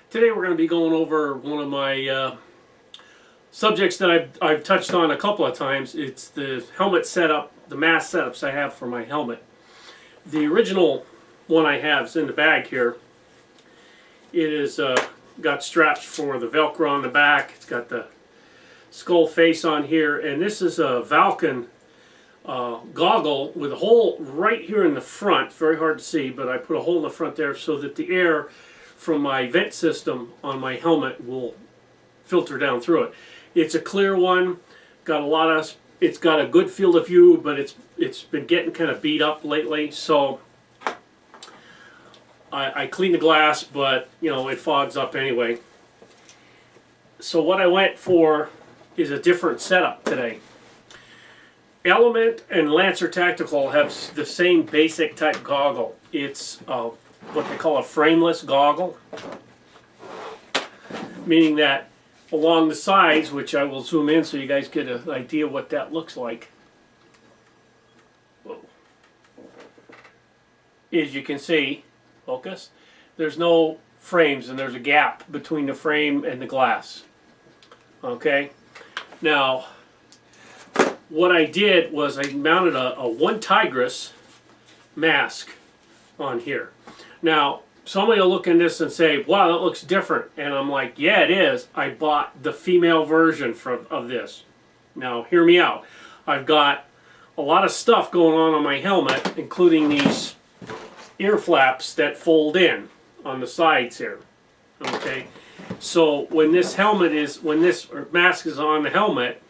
Today we're going to be going over one of my subjects that I've touched on a couple of times. It's the helmet setup, the mask setups I have for my helmet. The original one I have is in the bag here. It is got straps for the Velcro on the back. It's got the skull face on here, and this is a Vulcan goggle with a hole right here in the front. Very hard to see, but I put a hole in the front there so that the air from my vent system on my helmet will filter down through it. It's a clear one, got a lot of, it's got a good field of view, but it's been getting kind of beat up lately, so I clean the glass, but you know, it fogs up anyway. So what I went for is a different setup today. Element and Lancer Tactical have the same basic type goggle. It's what they call a frameless goggle, meaning that along the sides, which I will zoom in so you guys get an idea what that looks like. Whoa. As you can see, focus, there's no frames and there's a gap between the frame and the glass. Okay, now what I did was I mounted a one Tigress mask on here. Now, somebody will look in this and say, wow, that looks different. And I'm like, yeah, it is. I bought the female version of this. Now, hear me out. I've got a lot of stuff going on my helmet, including these ear flaps that fold in on the sides here. Okay, so when this mask is on the helmet,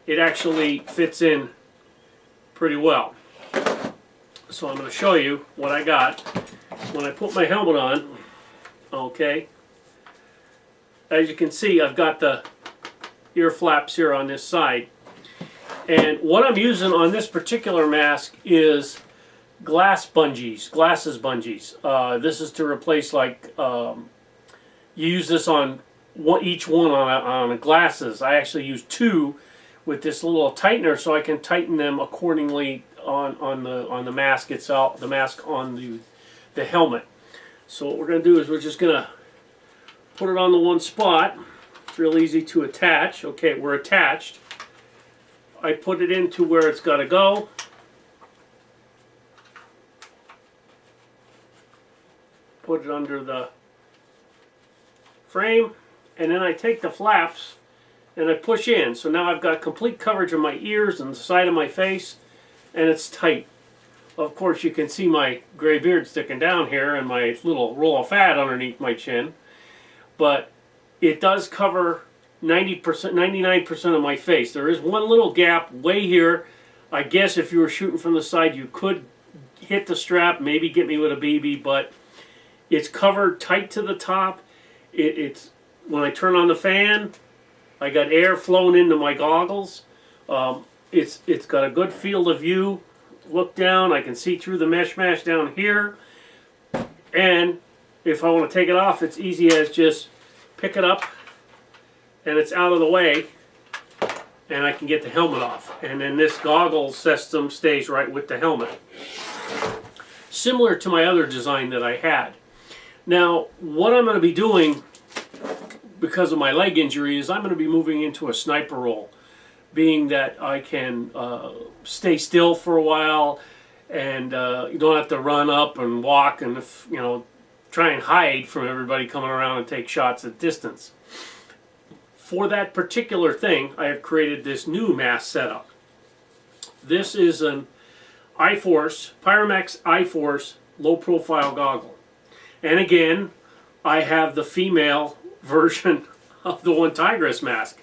it actually fits in pretty well. So I'm going to show you what I got when I put my helmet on. Okay, as you can see, I've got the ear flaps here on this side, and what I'm using on this particular mask is glasses bungees. This is to replace, like, you use this on each one on a glasses. I actually use two with this little tightener so I can tighten them accordingly on the mask itself, the mask on the helmet. So what we're going to do is we're just going to put it on the one spot. It's real easy to attach. Okay, we're attached. I put it into where it's got to go. Put it under the frame, and then I take the flaps and I push in. So now I've got complete coverage of my ears and the side of my face, and it's tight. Of course, you can see my gray beard sticking down here and my little roll of fat underneath my chin, but it does cover 90%, 99% of my face. There is one little gap way here. I guess if you were shooting from the side, you could hit the strap, maybe get me with a BB, but it's covered tight to the top. It's when I turn on the fan, I got air flowing into my goggles. It's got a good field of view. Look down, I can see through the mesh down here. And if I want to take it off, it's easy as just pick it up and it's out of the way, and I can get the helmet off. And then this goggle system stays right with the helmet. Similar to my other design that I had. Now, what I'm going to be doing because of my leg injury is I'm going to be moving into a sniper role, being that I can stay still for a while, and you don't have to run up and walk and, you know, try and hide from everybody coming around and take shots at distance. For that particular thing, I have created this new mask setup. This is an Pyramex I-Force low profile goggle. And again, I have the female version of the one Tigress mask.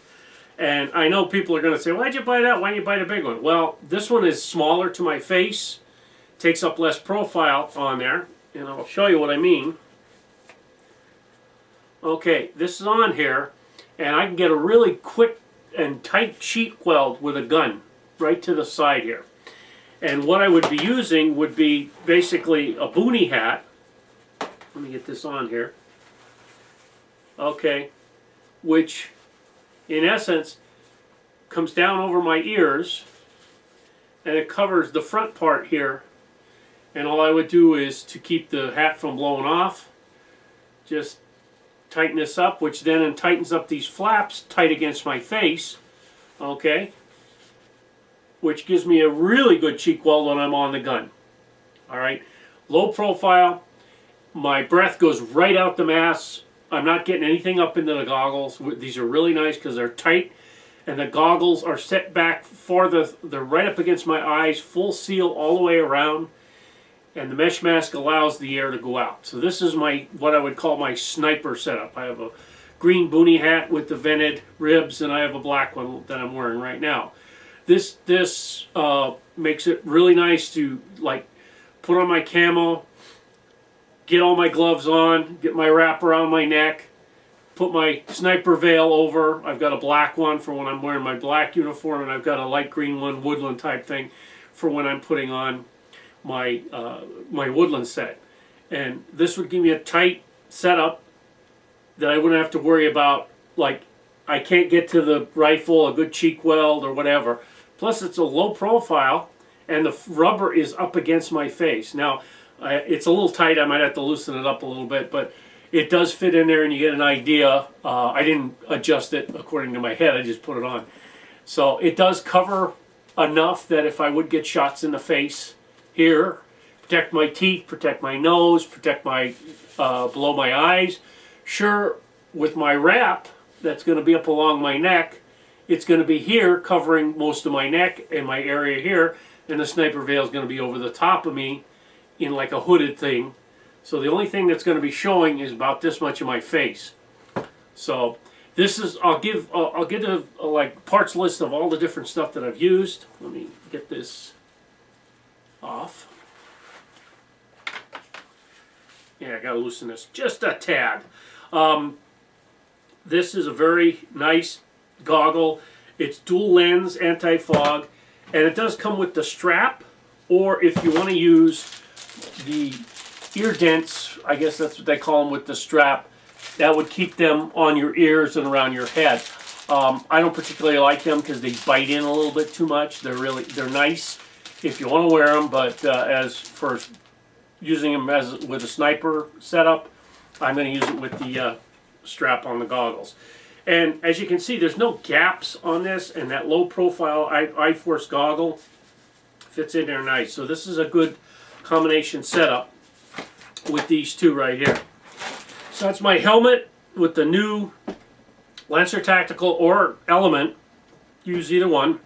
And I know people are going to say, why'd you buy that? Why didn't you buy the big one? Well, this one is smaller to my face, takes up less profile on there, and I'll show you what I mean. Okay, this is on here, and I can get a really quick and tight cheek weld with a gun right to the side here. And what I would be using would be basically a boonie hat. Let me get this on here. Okay, which in essence comes down over my ears, and it covers the front part here, and all I would do is, to keep the hat from blowing off, just tighten this up, which then tightens up these flaps tight against my face, okay, which gives me a really good cheek weld when I'm on the gun. All right, low profile, my breath goes right out the mask. I'm not getting anything up into the goggles. These are really nice because they're tight, and the goggles are set back farther. They're right up against my eyes, full seal all the way around, and the mesh mask allows the air to go out. So this is my, what I would call my sniper setup. I have a green boonie hat with the vented ribs, and I have a black one that I'm wearing right now. This makes it really nice to like put on my camo, get all my gloves on, get my wrap around my neck, put my sniper veil over. I've got a black one for when I'm wearing my black uniform, and I've got a light green one, woodland type thing, for when I'm putting on my my woodland set. And this would give me a tight setup that I wouldn't have to worry about, like I can't get to the rifle, a good cheek weld or whatever. Plus it's a low profile, and the rubber is up against my face. Now it's a little tight, I might have to loosen it up a little bit, but it does fit in there and you get an idea. I didn't adjust it according to my head, I just put it on. So it does cover enough that if I would get shots in the face here, protect my teeth, protect my nose, protect my below my eyes. Sure, with my wrap that's going to be up along my neck, it's going to be here covering most of my neck and my area here, and the sniper veil is going to be over the top of me in like a hooded thing. So the only thing that's going to be showing is about this much of my face. So this is, I'll give a like parts list of all the different stuff that I've used. Let me get this off. Yeah, I gotta loosen this just a tad. This is a very nice goggle. It's dual lens, anti-fog, and it does come with the strap, or if you want to use the ear dents, I guess that's what they call them, with the strap, that would keep them on your ears and around your head. I don't particularly like them because they bite in a little bit too much. They're nice if you want to wear them, but as for using them with a sniper setup, I'm going to use it with the strap on the goggles. And as you can see, there's no gaps on this, and that low profile I-Force goggle fits in there nice. So this is a good combination setup with these two right here. So that's my helmet with the new Lancer Tactical or Element. Use either one.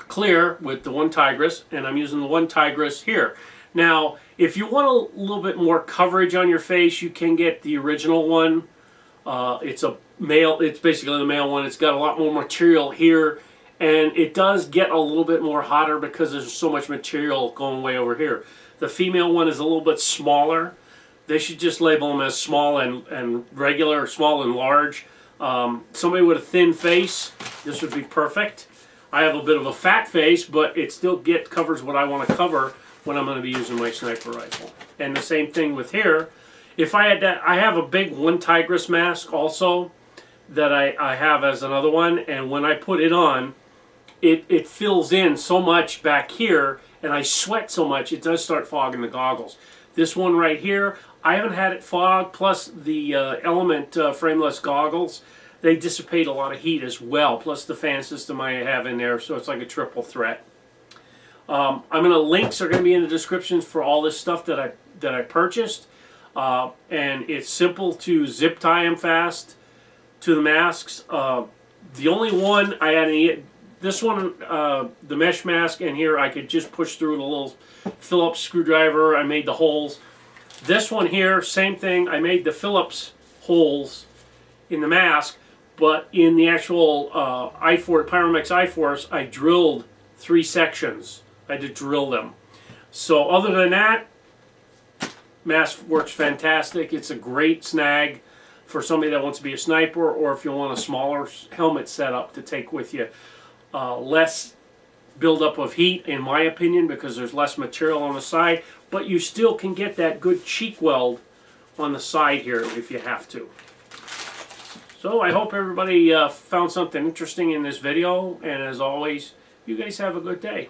Clear with the one Tigris, and I'm using the one Tigris here. Now, if you want a little bit more coverage on your face, you can get the original one. It's a male. It's basically the male one. It's got a lot more material here, and it does get a little bit more hotter because there's so much material going way over here. The female one is a little bit smaller. They should just label them as small and regular, small and large. Somebody with a thin face, this would be perfect. I have a bit of a fat face, but it still covers what I want to cover when I'm going to be using my sniper rifle. And the same thing with here. If I had that, I have a big one Tigris mask also that I have as another one, and when I put it on, it fills in so much back here, and I sweat so much, it does start fogging the goggles. This one right here, I haven't had it fog, plus the Element frameless goggles, they dissipate a lot of heat as well, plus the fan system I have in there, so it's like a triple threat. Links are going to be in the descriptions for all this stuff that I purchased, and it's simple to zip tie them fast to the masks. The only one I had this one, the mesh mask, and here I could just push through with a little Phillips screwdriver. I made the holes. This one here, same thing. I made the Phillips holes in the mask, but in the actual Pyramex I-Force, I drilled 3 sections. I had to drill them. So other than that, mask works fantastic. It's a great snag for somebody that wants to be a sniper, or if you want a smaller helmet setup to take with you. Less buildup of heat, in my opinion, because there's less material on the side, but you still can get that good cheek weld on the side here if you have to. So I hope everybody found something interesting in this video, and as always, you guys have a good day.